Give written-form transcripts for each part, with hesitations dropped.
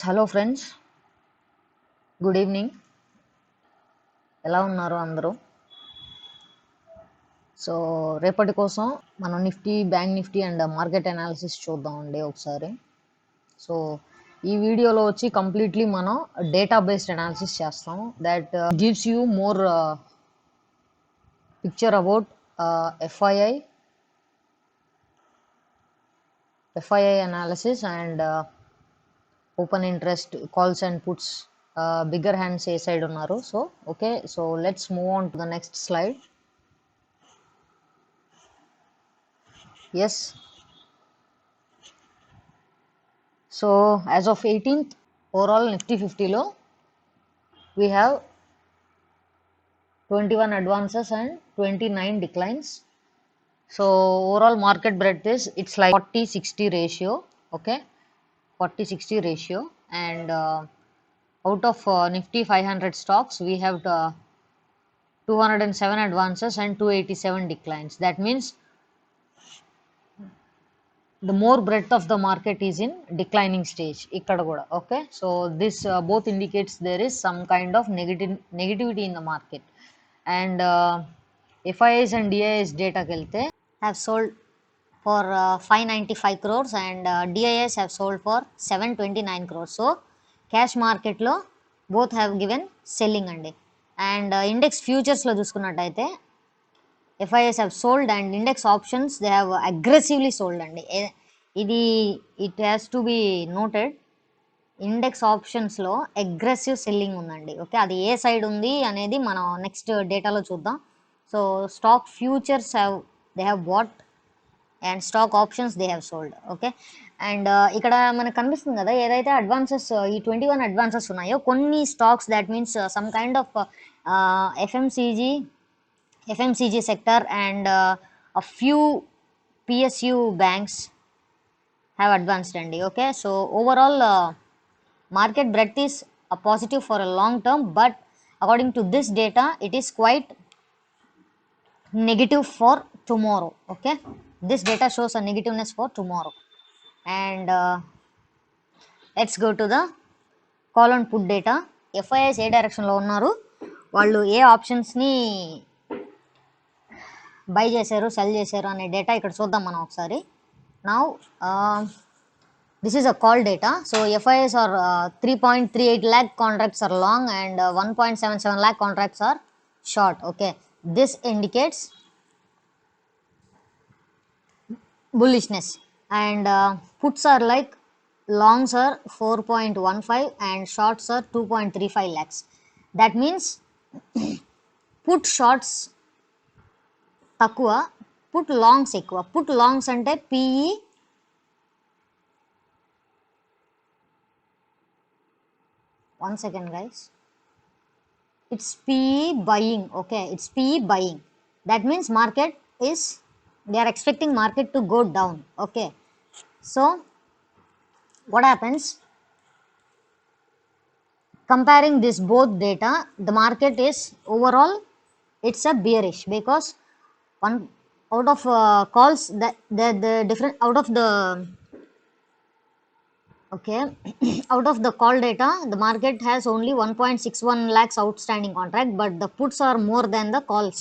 Hello friends, good evening. ఎలా ఉన్నారు అందరూ? సో రేపటి కోసం మనం Nifty, bank Nifty and market analysis చూద్దామండి ఒకసారి. సో ఈ వీడియోలో వచ్చి కంప్లీట్లీ మనం డేటా బేస్డ్ అనాలిసిస్ చేస్తాం. That gives you more picture about FII analysis and open interest, calls and puts, bigger hands ఏ సైడ్ ఉన్నారు. So okay, so let's move on to the next slide. Yes. So as of 18th, overall Nifty 50 low, we have 21 advances and 29 declines. So overall market breadth is, it's like 40-60 ratio. Okay, 40-60 ratio. And out of Nifty 500 stocks, we have 207 advances and 287 declines. That means the more breadth of the market is in declining stage ikkada kuda. Okay, so this both indicates there is some kind of negativity in the market. And FIIs and DIIs data kelte have sold for 595 crores and DIIs have sold for 729 crores. So cash market lo both have given selling andi. And index futures lo chusukunnataithe FIIs have sold and index options they have aggressively sold అండి. ఇది it has to be noted, index ఆప్షన్స్లో aggressive selling ఉందండి. Okay, అది ఏ side ఉంది అనేది మనం next డేటాలో చూద్దాం. So stock futures they have bought and stock options they have sold. Okay, and ఇక్కడ మనకు కనిపిస్తుంది కదా, ఏదైతే అడ్వాన్సెస్ ఈ 21 అడ్వాన్సెస్ ఉన్నాయో కొన్ని stocks, that means some kind of FMCG sector and a few PSU banks have advanced andi. Okay, so overall market breadth is a positive for a long term, but according to this data it is quite negative for tomorrow. Okay, this data shows a negativeness for tomorrow. And let's go to the call and put data. FIIs ఏ డైరెక్షన్లో ఉన్నారు, వాళ్ళు ఏ ఆప్షన్స్ని by చేశారు, cell చేశారు అనే data ఇక్కడ చూద్దాం మనం ఒకసారి. Now this is a call data. So FIIs are 3.38 lakh contracts are long and 1.77 lakh contracts are short. Okay, this indicates bullishness. And puts are like longs are 4.15 and shorts are 2.35 lakhs. That means put shorts తక్కువ, put longs ఎక్కువ. Put longs అంటే PE 1 second guys, it's PE buying. Okay, it's PE buying. That means market is, they are expecting market to go down. Okay, so what happens, comparing this both data, the market is overall it's a bearish because one out of calls, the different out of the okay out of the call data, the market has only 1.61 lakhs outstanding contract, but the puts are more than the calls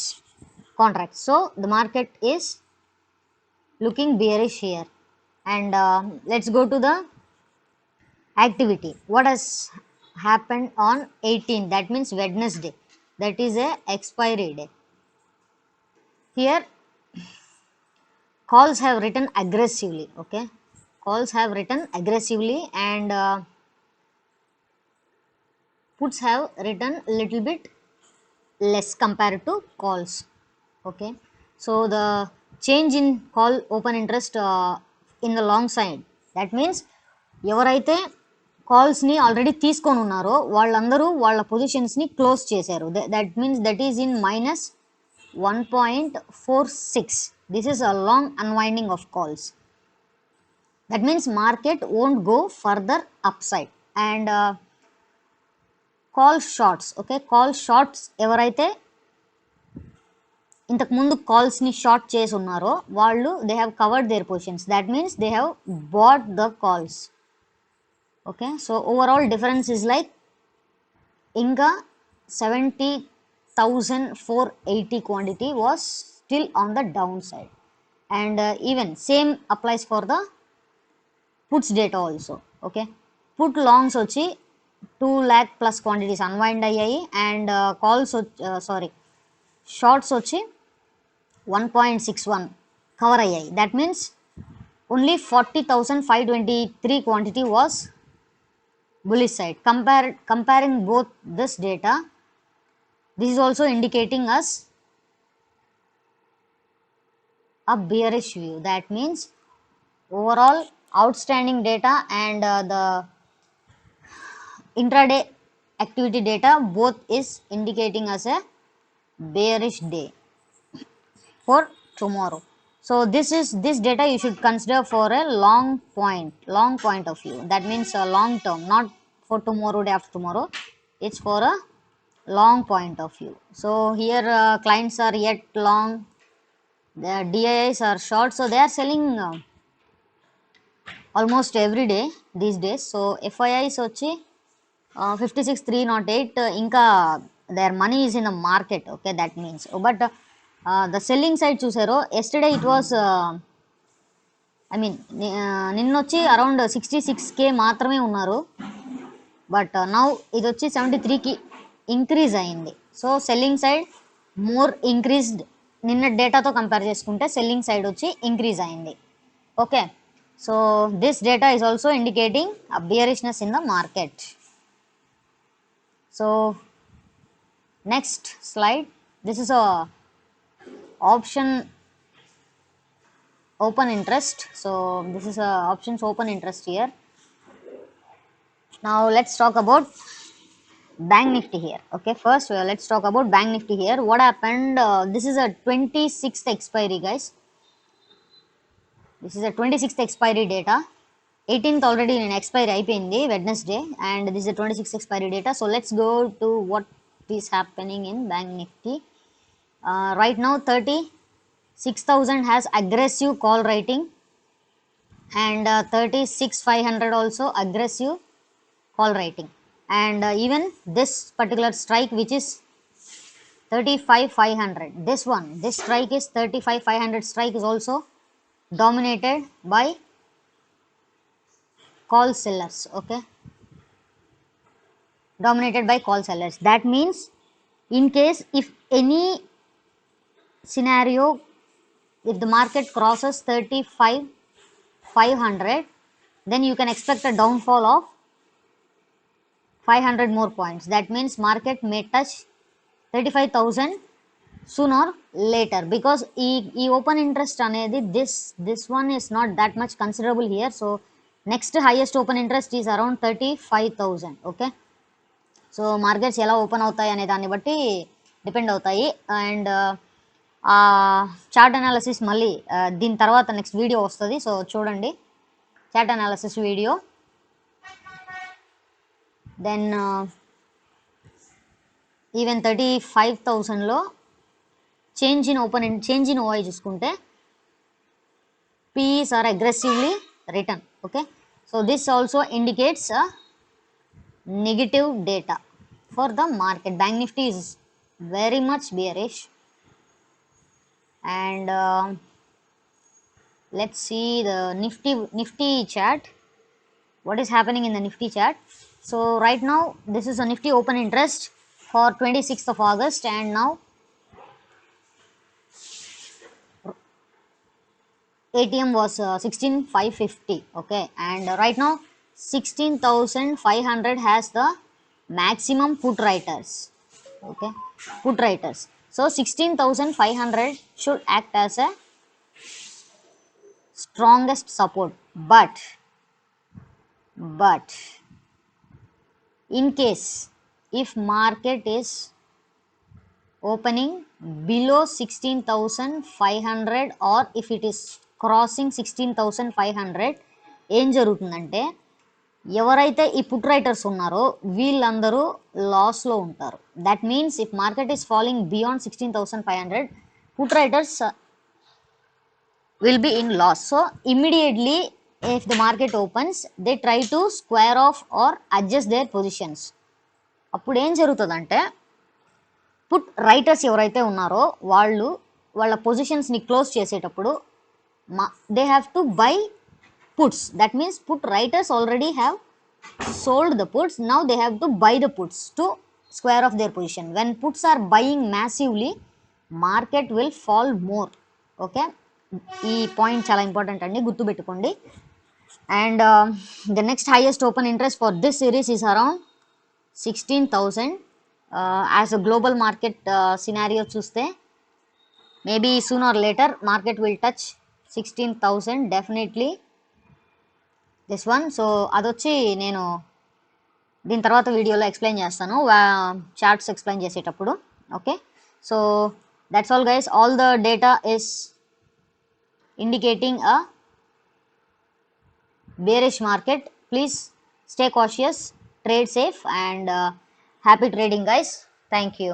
contract. So the market is looking bearish here. And let's go to the activity. What has happened on 18th, that means Wednesday, that is a expiry day. Here calls have written aggressively. Okay, calls have written aggressively and puts have written little bit less compared to calls. Okay, so the change in call open interest in the long side, that means ఎవరైతే కాల్స్ని already తీసుకొని ఉన్నారో వాళ్ళందరూ వాళ్ళ పొజిషన్స్ని close చేశారు. That means that is in minus 1.46. This is a long unwinding of calls. That means market won't go further upside. And call shorts. Okay, call shorts ఎవరైతే ఇంతకు ముందు కాల్స్ని short చేసి ఉన్నారో వాళ్ళు they have covered their positions. That means they have bought the calls. Okay, so overall difference is like ఇంకా 70,480 quantity was still on the downside, and even same applies for the puts data also. Okay, put longs వచ్చి 2 lakh plus quantities unwind అయ్యాయి, and calls sorry shorts వచ్చి 1.61 cover అయ్యాయి. That means only 40,523 quantity was bullish side. Comparing both this data, this is also indicating us a bearish view. That means overall outstanding data and the intraday activity data both is indicating us a bearish day for tomorrow. So this data you should consider for a long point of view. That means a long term, not for tomorrow, day after tomorrow. It's for a long point of view. So here clients are yet long, the DIIs are short, so they are selling almost every day these days. So FIIs వచ్చి 56,308 ఇంకా their money is in the market. Okay, that means but the selling side చూసారో, yesterday it was నిన్నొచ్చి around 66K మాత్రమే ఉన్నారు, but now ఇది వచ్చి 73కి increase అయింది. So selling side more increased, నిన్న డేటాతో కంపేర్ చేసుకుంటే సెల్లింగ్ సైడ్ వచ్చి ఇంక్రీజ్ అయింది. Okay, so this data is also indicating a bearishness in the market. So next slide, this is a option open interest. So this is a options open interest here. Now let's talk about bank nifty here. Okay, first let's talk about bank nifty here. What happened, this is a 26th expiry guys, this is a 26th expiry data. 18th already in expiry అయిపోయింది Wednesday, and this is a 26th expiry data. So let's go to what is happening in bank nifty. Right now 36,000 has aggressive call rating, and 36,500 also aggressive call rating, and even this particular strike which is 35,500, this strike is 35,500 strike is also dominated by call sellers. Okay, dominated by call sellers. That means in case if any scenario, if the market crosses 35,500, then you can expect a downfall of 500 more points. That means market may touch 35,000 sooner or later, because e open interest anedi this one is not that much considerable here. So next highest open interest is around 35,000. Okay, so markets ఎలా open అవుతాయి అనే దాన్ని బట్టి depend అవుతాయి. And chart analysis మళ్ళీ దీని తర్వాత next video వస్తుంది, సో చూడండి chart analysis video. Then even 35,000లో చేంజ్ ఇన్ ఓఐ చూసుకుంటే PEs are aggressively written. Okay, so this also indicates negative data for the market. Bank nifty is very much bearish, and let's see the nifty chart. What is happening in the nifty chart? So right now this is a nifty open interest for 26th of August, and now ATM was 16,550. Okay, and right now 16,500 has the maximum put writers. Okay, put writers. So 16,500 should act as a strongest support, but in case if market is opening below 16,500, or if it is crossing 16,500, ఏం జరుగుతుందంటే ఎవరైతే ఈ put writers ఉన్నారో వీళ్ళందరూ లాస్లో ఉంటారు. That means if market is following beyond 16,500, put writers will be in loss. So immediately if the market opens, they try to square off or adjust their positions. అప్పుడు ఏం జరుగుతుందంటే పుట్ రైటర్స్ ఎవరైతే ఉన్నారో వాళ్ళ పొజిషన్స్ని క్లోజ్ చేసేటప్పుడు they have to buy puts. That means put writers already have sold the puts. Now they have to buy the puts to square off their position. When puts are buying massively, market will fall more. Okay, ఈ point చాలా important అండి, గుర్తుపెట్టుకోండి. And the next highest open interest for this series is around 16,000. As a global market scenario చూస్తే maybe sooner or later market will touch 16,000 definitely. This one. So అదొచ్చి నేను దీని తర్వాత వీడియోలో ఎక్స్ప్లెయిన్ చేస్తాను, చార్ట్స్ ఎక్స్ప్లెయిన్ చేసేటప్పుడు. Okay, so that's all guys. All the data is indicating a bearish market. Please stay cautious, trade safe, and happy trading guys. Thank you.